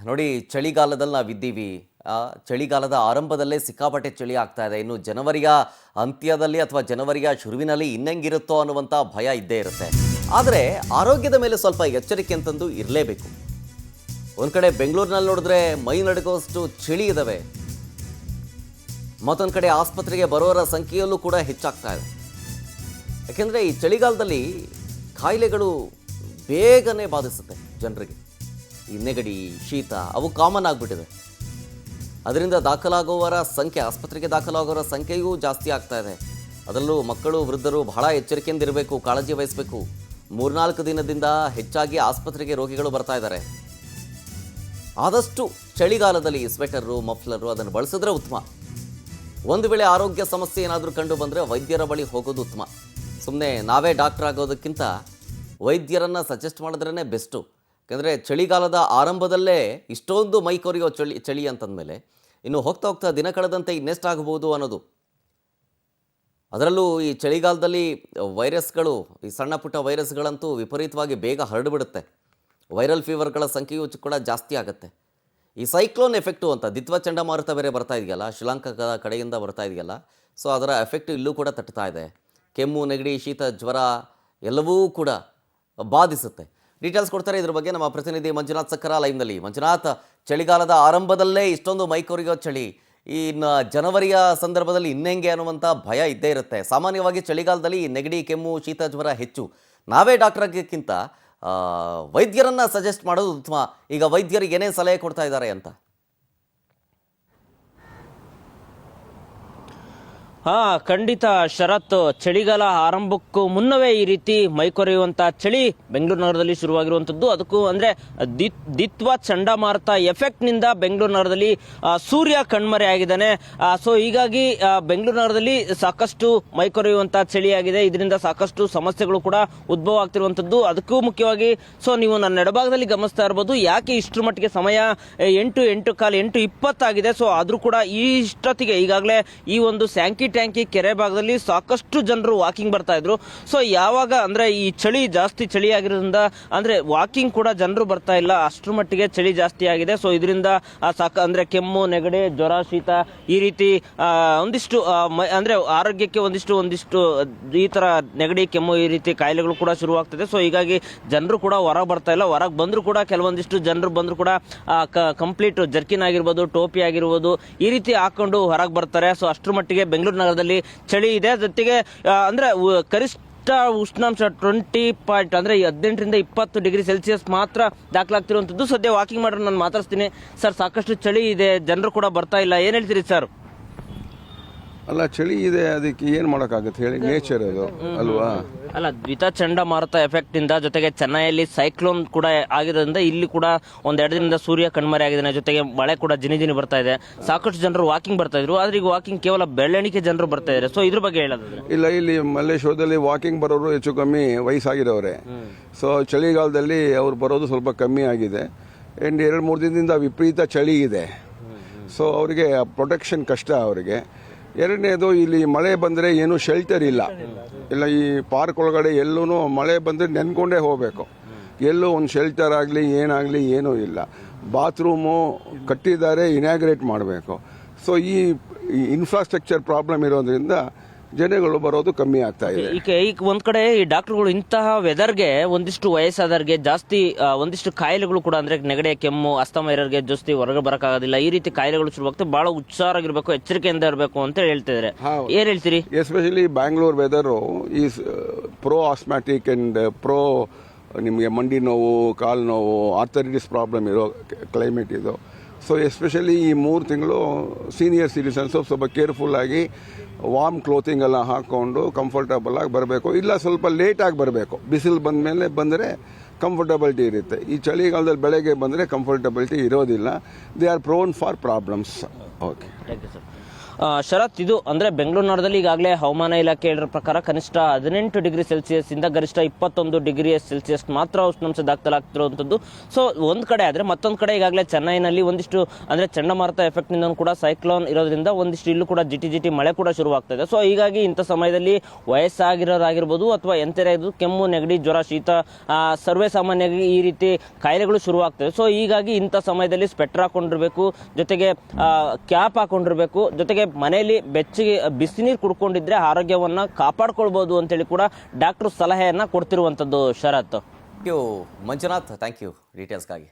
ನೋಡಿ ಚಳಿಗಾಲದಲ್ಲಿ ನಾವಿದ್ದೀವಿ. ಚಳಿಗಾಲದ ಆರಂಭದಲ್ಲೇ ಸಿಕ್ಕಾಪಟ್ಟೆ ಚಳಿ ಆಗ್ತಾ ಇದೆ. ಇನ್ನು ಜನವರಿಯ ಅಂತ್ಯದಲ್ಲಿ ಅಥವಾ ಜನವರಿಯ ಶುರುವಿನಲ್ಲಿ ಇನ್ನೆಂಗಿರುತ್ತೋ ಅನ್ನುವಂಥ ಭಯ ಇದ್ದೇ ಇರುತ್ತೆ. ಆದರೆ ಆರೋಗ್ಯದ ಮೇಲೆ ಸ್ವಲ್ಪ ಎಚ್ಚರಿಕೆ ಅಂತಂದು ಇರಲೇಬೇಕು. ಒಂದು ಕಡೆ ಬೆಂಗಳೂರಿನಲ್ಲಿ ನೋಡಿದ್ರೆ ಮೈ ನಡುಗುವಷ್ಟು ಚಳಿ ಇದ್ದಾವೆ. ಮತ್ತೊಂದು ಕಡೆ ಆಸ್ಪತ್ರೆಗೆ ಬರೋರ ಸಂಖ್ಯೆಯಲ್ಲೂ ಕೂಡ ಹೆಚ್ಚಾಗ್ತಾ ಇದೆ. ಯಾಕೆಂದರೆ ಈ ಚಳಿಗಾಲದಲ್ಲಿ ಕಾಯಿಲೆಗಳು ಬೇಗನೆ ಬಾಧಿಸುತ್ತೆ ಜನರಿಗೆ. ಈ ನೆಗಡಿ, ಶೀತ ಅವು ಕಾಮನ್ ಆಗಿಬಿಟ್ಟಿದೆ. ಅದರಿಂದ ದಾಖಲಾಗುವವರ ಸಂಖ್ಯೆ, ಆಸ್ಪತ್ರೆಗೆ ದಾಖಲಾಗುವವರ ಸಂಖ್ಯೆಯೂ ಜಾಸ್ತಿ ಆಗ್ತಾ ಇದೆ. ಅದರಲ್ಲೂ ಮಕ್ಕಳು, ವೃದ್ಧರು ಬಹಳ ಎಚ್ಚರಿಕೆಯಿಂದ ಇರಬೇಕು, ಕಾಳಜಿ ವಹಿಸಬೇಕು. 3-4 ದಿನದಿಂದ ಹೆಚ್ಚಾಗಿ ಆಸ್ಪತ್ರೆಗೆ ರೋಗಿಗಳು ಬರ್ತಾ ಇದ್ದಾರೆ. ಆದಷ್ಟು ಚಳಿಗಾಲದಲ್ಲಿ ಸ್ವೆಟರು, ಮಫ್ಲರು ಅದನ್ನು ಬಳಸಿದ್ರೆ ಉತ್ತಮ. ಒಂದು ವೇಳೆ ಆರೋಗ್ಯ ಸಮಸ್ಯೆ ಏನಾದರೂ ಕಂಡು ಬಂದರೆ ವೈದ್ಯರ ಬಳಿ ಹೋಗೋದು ಉತ್ತಮ. ಸುಮ್ಮನೆ ನಾವೇ ಡಾಕ್ಟರ್ ಆಗೋದಕ್ಕಿಂತ ವೈದ್ಯರನ್ನು ಸಜೆಸ್ಟ್ ಮಾಡಿದ್ರೇ ಬೆಸ್ಟು. ಯಾಕೆಂದರೆ ಚಳಿಗಾಲದ ಆರಂಭದಲ್ಲೇ ಇಷ್ಟೊಂದು ಮೈ ಕೊರೆಯೋ ಚಳಿ ಅಂತಂದಮೇಲೆ ಇನ್ನು ಹೋಗ್ತಾ ಹೋಗ್ತಾ ದಿನ ಕಳೆದಂತೆ ಇನ್ನೆಷ್ಟಾಗಬಹುದು ಅನ್ನೋದು. ಅದರಲ್ಲೂ ಈ ಚಳಿಗಾಲದಲ್ಲಿ ವೈರಸ್ಗಳು, ಈ ಸಣ್ಣ ಪುಟ್ಟ ವೈರಸ್ಗಳಂತೂ ವಿಪರೀತವಾಗಿ ಬೇಗ ಹರಡಿಬಿಡುತ್ತೆ. ವೈರಲ್ ಫೀವರ್ಗಳ ಸಂಖ್ಯೆಯೂ ಕೂಡ ಜಾಸ್ತಿ ಆಗುತ್ತೆ. ಈ ಸೈಕ್ಲೋನ್ ಎಫೆಕ್ಟು ಅಂತ ದಿತ್ವ ಚಂಡಮಾರುತ ಬೇರೆ ಬರ್ತಾ ಇದೆಯಲ್ಲ, ಶ್ರೀಲಂಕಾದ ಕಡೆಯಿಂದ ಬರ್ತಾ ಇದೆಯಲ್ಲ, ಸೊ ಅದರ ಎಫೆಕ್ಟು ಇಲ್ಲೂ ಕೂಡ ತಟ್ತಾ ಇದೆ. ಕೆಮ್ಮು, ನೆಗಡಿ, ಶೀತ, ಜ್ವರ ಎಲ್ಲವೂ ಕೂಡ ಬಾಧಿಸುತ್ತೆ. ಡೀಟೇಲ್ಸ್ ಕೊಡ್ತಾರೆ ಇದ್ರ ಬಗ್ಗೆ ನಮ್ಮ ಪ್ರತಿನಿಧಿ ಮಂಜುನಾಥ್ ಸಕ್ಕರ ಲೈವ್ನಲ್ಲಿ. ಮಂಜುನಾಥ್, ಚಳಿಗಾಲದ ಆರಂಭದಲ್ಲೇ ಇಷ್ಟೊಂದು ಮೈಕೊರೆಯೋ ಚಳಿ, ಇನ್ನು ಜನವರಿಯ ಸಂದರ್ಭದಲ್ಲಿ ಇನ್ನೆಂಗೆ ಅನ್ನುವಂಥ ಭಯ ಇದ್ದೇ ಇರುತ್ತೆ. ಸಾಮಾನ್ಯವಾಗಿ ಚಳಿಗಾಲದಲ್ಲಿ ನೆಗಡಿ, ಕೆಮ್ಮು, ಶೀತ, ಜ್ವರ ಹೆಚ್ಚು. ನಾವೇ ಡಾಕ್ಟರ್ ಆಗೋಕ್ಕಿಂತ ವೈದ್ಯರನ್ನು ಸಜೆಸ್ಟ್ ಮಾಡೋದು ಉತ್ತಮ. ಈಗ ವೈದ್ಯರಿಗೆ ಏನೇನು ಸಲಹೆ ಕೊಡ್ತಾ ಇದ್ದಾರೆ ಅಂತ? ಖಂಡಿತ ಶರತ್, ಚಳಿಗಾಲ ಆರಂಭಕ್ಕೂ ಮುನ್ನವೇ ಈ ರೀತಿ ಮೈಕೊರೆಯುವಂಥ ಚಳಿ ಬೆಂಗಳೂರು ನಗರದಲ್ಲಿ ಶುರುವಾಗಿರುವಂಥದ್ದು. ಅದಕ್ಕೂ ಅಂದರೆ ದಿತ್ವ ಚಂಡಮಾರುತ ಎಫೆಕ್ಟ್ನಿಂದ ಬೆಂಗಳೂರು ನಗರದಲ್ಲಿ ಸೂರ್ಯ ಕಣ್ಮರೆ ಆಗಿದ್ದಾನೆ. ಸೊ ಹೀಗಾಗಿ ಬೆಂಗಳೂರು ನಗರದಲ್ಲಿ ಸಾಕಷ್ಟು ಮೈಕೊರೆಯುವಂಥ ಚಳಿಯಾಗಿದೆ. ಇದರಿಂದ ಸಾಕಷ್ಟು ಸಮಸ್ಯೆಗಳು ಕೂಡ ಉದ್ಭವ ಆಗ್ತಿರುವಂಥದ್ದು. ಅದಕ್ಕೂ ಮುಖ್ಯವಾಗಿ ನೀವು ನನ್ನ ಎಡಭಾಗದಲ್ಲಿ ಗಮನಿಸ್ತಾ ಇರ್ಬೋದು, ಯಾಕೆ ಇಷ್ಟರ ಮಟ್ಟಿಗೆ ಸಮಯ 8:20 ಆಗಿದೆ. ಸೊ ಆದರೂ ಕೂಡ ಇಷ್ಟೊತ್ತಿಗೆ ಈಗಾಗಲೇ ಈ ಒಂದು ಸ್ಯಾಂಕಿ ಟ್ಯಾಂಕಿ ಕೆರೆ ಭಾಗದಲ್ಲಿ ಸಾಕಷ್ಟು ಜನರು ವಾಕಿಂಗ್ ಬರ್ತಾ ಇದ್ರು. ಸೊ ಯಾವಾಗ ಅಂದ್ರೆ ಈ ಚಳಿ ಜಾಸ್ತಿ ಚಳಿ ಆಗಿರೋದ್ರಿಂದ ಅಂದ್ರೆ ವಾಕಿಂಗ್ ಕೂಡ ಜನರು ಬರ್ತಾ ಇಲ್ಲ, ಅಷ್ಟರ ಮಟ್ಟಿಗೆ ಚಳಿ ಜಾಸ್ತಿ ಆಗಿದೆ. ಸೊ ಇದರಿಂದ ಅಂದ್ರೆ ಕೆಮ್ಮು, ನೆಗಡಿ, ಜ್ವರ, ಶೀತ ಈ ರೀತಿ ಒಂದಿಷ್ಟು ಅಂದ್ರೆ ಆರೋಗ್ಯಕ್ಕೆ ಒಂದಿಷ್ಟು ಈ ತರ ನೆಗಡಿ, ಕೆಮ್ಮು ಈ ರೀತಿ ಕಾಯಿಲೆಗಳು ಕೂಡ ಶುರುವಾಗ್ತದೆ. ಸೊ ಹೀಗಾಗಿ ಜನರು ಕೂಡ ಹೊರಗೆ ಬರ್ತಾ ಇಲ್ಲ. ಹೊರಗೆ ಬಂದ್ರು ಕೂಡ ಕೆಲವೊಂದಿಷ್ಟು ಜನರು ಬಂದ್ರು ಕೂಡ ಕಂಪ್ಲೀಟ್ ಜರ್ಕಿನ್ ಆಗಿರ್ಬೋದು, ಟೋಪಿ ಆಗಿರ್ಬೋದು ಈ ರೀತಿ ಹಾಕೊಂಡು ಹೊರಗೆ ಬರ್ತಾರೆ. ಸೊ ಅಷ್ಟರ ಮಟ್ಟಿಗೆ ಬೆಂಗಳೂರು ನಗರದಲ್ಲಿ ಚಳಿ ಇದೆ. ಜೊತೆಗೆ ಅಂದ್ರೆ ಗರಿಷ್ಠ ಉಷ್ಣಾಂಶ 20 ಅಂದ್ರೆ 18-20 ಡಿಗ್ರಿ ಸೆಲ್ಸಿಯಸ್ ಮಾತ್ರ ದಾಖಲಾಗ್ತಿರುವಂತದ್ದು. ಸದ್ಯ ವಾಕಿಂಗ್ ಮಾಡೋರು ನಾನು ಮಾತಾಡ್ತೀನಿ. ಸರ್, ಸಾಕಷ್ಟು ಚಳಿ ಇದೆ, ಜನರು ಕೂಡ ಬರ್ತಾ ಇಲ್ಲ, ಏನ್ ಹೇಳ್ತೀರಿ ಸರ್? ಅಲ್ಲ, ಚಳಿ ಇದೆ, ಅದಕ್ಕೆ ಏನು ಮಾಡೋಕ್ಕಾಗುತ್ತೆ ಹೇಳಿ, ನೇಚರ್ ಅದು ಅಲ್ವಾ? ಅಲ್ಲ, ದ್ವಿತ ಚಂಡಮಾರುತ ಎಫೆಕ್ಟ್ ಇಂದ ಜೊತೆಗೆ ಚೆನ್ನೈಯಲ್ಲಿ ಸೈಕ್ಲೋನ್ ಕೂಡ ಆಗಿರೋದ್ರಿಂದ ಇಲ್ಲಿ ಕೂಡ 1-2 ದಿನದಿಂದ ಸೂರ್ಯ ಕಣ್ಮರೆ ಆಗಿದ್ದಾನೆ. ಜೊತೆಗೆ ಮಳೆ ಕೂಡ ಜಿನಿ ಬರ್ತಾ ಇದೆ. ಸಾಕಷ್ಟು ಜನರು ವಾಕಿಂಗ್ ಬರ್ತಾ ಇದ್ರು, ಆದ್ರೆ ಈಗ ವಾಕಿಂಗ್ ಕೇವಲ ಬೆಳ್ಳಣಿಕೆ ಜನರು ಬರ್ತಾ ಇದ್ದಾರೆ. ಸೊ ಇದ್ರ ಬಗ್ಗೆ ಹೇಳೋದಾದ್ರೆ, ಇಲ್ಲ, ಇಲ್ಲಿ ಮಲ್ಲೇಶ್ವರದಲ್ಲಿ ವಾಕಿಂಗ್ ಬರೋರು ಹೆಚ್ಚು ಕಮ್ಮಿ ವಯಸ್ಸಾಗಿರೋರೆ. ಸೊ ಚಳಿಗಾಲದಲ್ಲಿ ಅವ್ರು ಬರೋದು ಸ್ವಲ್ಪ ಕಮ್ಮಿ ಆಗಿದೆ. ಆ್ಯಂಡ್ 2-3 ದಿನದಿಂದ ವಿಪರೀತ ಚಳಿ ಇದೆ. ಸೊ ಅವರಿಗೆ ಪ್ರೊಟೆಕ್ಷನ್ ಕಷ್ಟ ಅವರಿಗೆ. ಎರಡನೇದು, ಇಲ್ಲಿ ಮಳೆ ಬಂದರೆ ಏನು ಶೆಲ್ಟರ್ ಇಲ್ಲ. ಈ ಪಾರ್ಕ್ ಒಳಗಡೆ ಎಲ್ಲೂ ಮಳೆ ಬಂದರೆ ನೆನ್ಕೊಂಡೇ ಹೋಗಬೇಕು. ಎಲ್ಲೂ ಒಂದು ಶೆಲ್ಟರ್ ಆಗಲಿ ಏನಾಗಲಿ ಏನೂ ಇಲ್ಲ. ಬಾತ್ರೂಮು ಕಟ್ಟಿದ್ದಾರೆ, ಇನಾಗ್ರೇಟ್ ಮಾಡಬೇಕು. ಸೊ ಈ ಇನ್ಫ್ರಾಸ್ಟ್ರಕ್ಚರ್ ಪ್ರಾಬ್ಲಮ್ ಇರೋದ್ರಿಂದ ಜನಗಳು ಬರೋದು ಕಮ್ಮಿ ಆಗ್ತಾ ಇದೆ. ಈಗ ಒಂದ್ ಕಡೆ ಈ ಡಾಕ್ಟರ್ಗಳು ಇಂತಹ ವೆದರ್ಗೆ ಒಂದಿಷ್ಟು ವಯಸ್ಸಾದವ್ರಿಗೆ ಜಾಸ್ತಿ ಒಂದಿಷ್ಟು ಕಾಯಿಲೆಗಳು ಕೂಡ ಅಂದ್ರೆ ನೆಗಡಿ, ಕೆಮ್ಮು, ಅಸ್ತಮ ಇರೋರಿಗೆ ಜಾಸ್ತಿ ಹೊರಗೆ ಬರಕ್ಕಾಗೋದಿಲ್ಲ. ಈ ರೀತಿ ಕಾಯಿಲೆಗಳು ಶುರುವಾಗ್ತದೆ. ಬಹಳ ಹುಷಾರಾಗಿರ್ಬೇಕು, ಎಚ್ಚರಿಕೆಯಿಂದ ಇರಬೇಕು ಅಂತ ಹೇಳ್ತಿದ್ದಾರೆ. ಏನ್ ಹೇಳ್ತೀರಿ? Especially Bangalore weather is prone asthmatic and prone ನಿಮಗೆ ಮಂಡಿ ನೋವು, ಕಾಲು ನೋವು, ಆರ್ಥರೈಟಿಸ್ ಪ್ರಾಬ್ಲಮ್ ಇರೋ ಕ್ಲೈಮೇಟ್ ಇದು. ಸೊ ಎಸ್ಪೆಷಲಿ ಈ 3 ತಿಂಗಳು ಸೀನಿಯರ್ ಸಿಟಿಸನ್ಸು ಸ್ವಲ್ಪ ಕೇರ್ಫುಲ್ ಆಗಿ ವಾರ್ಮ್ ಕ್ಲೋತಿಂಗ್ ಎಲ್ಲ ಹಾಕ್ಕೊಂಡು ಕಂಫರ್ಟಬಲ್ ಆಗಿ ಬರಬೇಕು. ಇಲ್ಲ ಸ್ವಲ್ಪ ಲೇಟಾಗಿ ಬರಬೇಕು. ಬಿಸಿಲು ಬಂದಮೇಲೆ ಬಂದರೆ ಕಂಫರ್ಟಬಿಲಿಟಿ ಇರುತ್ತೆ. ಈ ಚಳಿಗಾಲದಲ್ಲಿ ಬೆಳಗ್ಗೆ ಬಂದರೆ ಕಂಫರ್ಟಬಿಲಿಟಿ ಇರೋದಿಲ್ಲ. They are prone for problems. Okay, thank you sir. Sharath, ಇದು ಅಂದರೆ ಬೆಂಗಳೂರು ನಗರದಲ್ಲಿ ಈಗಾಗಲೇ ಹವಾಮಾನ ಇಲಾಖೆ ಹೇಳಿರೋ ಪ್ರಕಾರ ಕನಿಷ್ಠ 18 ಡಿಗ್ರಿ ಸೆಲ್ಸಿಯಸ್ ಇಂದ ಗರಿಷ್ಠ 21 ಡಿಗ್ರಿ ಸೆಲ್ಸಿಯಸ್ ಮಾತ್ರ ಉಷ್ಣಾಂಶ ದಾಖಲಾಗ್ತಿರುವಂಥದ್ದು. ಸೊ ಒಂದು ಕಡೆ ಆದರೆ ಮತ್ತೊಂದು ಕಡೆ ಈಗಾಗಲೇ ಚೆನ್ನೈನಲ್ಲಿ ಒಂದಿಷ್ಟು ಅಂದರೆ ಚಂಡಮಾರುತ ಎಫೆಕ್ಟ್ನಿಂದ ಕೂಡ ಸೈಕ್ಲೋನ್ ಇರೋದ್ರಿಂದ ಒಂದಿಷ್ಟು ಇಲ್ಲೂ ಕೂಡ ಜಿಟಿ ಮಳೆ ಕೂಡ ಶುರುವಾಗ್ತಾ ಇದೆ. ಸೊ ಹೀಗಾಗಿ ಇಂಥ ಸಮಯದಲ್ಲಿ ವಯಸ್ಸಾಗಿರೋರಾಗಿರ್ಬೋದು ಅಥವಾ ಎಂತೆರೇ ಇದು ಕೆಮ್ಮು, ನೆಗಡಿ, ಜ್ವರ, ಶೀತ ಸರ್ವೇ ಸಾಮಾನ್ಯವಾಗಿ ಈ ರೀತಿ ಕಾಯಿಲೆಗಳು ಶುರುವಾಗ್ತವೆ. ಸೊ ಹೀಗಾಗಿ ಇಂಥ ಸಮಯದಲ್ಲಿ ಸ್ವೆಟರ್ ಹಾಕೊಂಡಿರ್ಬೇಕು, ಜೊತೆಗೆ ಕ್ಯಾಪ್ ಹಾಕೊಂಡಿರ್ಬೇಕು, ಜೊತೆಗೆ ಮನೆಯಲ್ಲಿ ಬೆಚ್ಚಗೆ ಬಿಸಿನೀರು ಕುಡ್ಕೊಂಡಿದ್ರೆ ಆರೋಗ್ಯವನ್ನ ಕಾಪಾಡ್ಕೊಳ್ಬಹುದು ಅಂತೇಳಿ ಕೂಡ ಡಾಕ್ಟರ್ ಸಲಹೆಯನ್ನ ಕೊಡ್ತಿರುವಂತದ್ದು. Sharath, thank you Manjunath, thank you ಡೀಟೇಲ್ಸ್ಗಾಗಿ.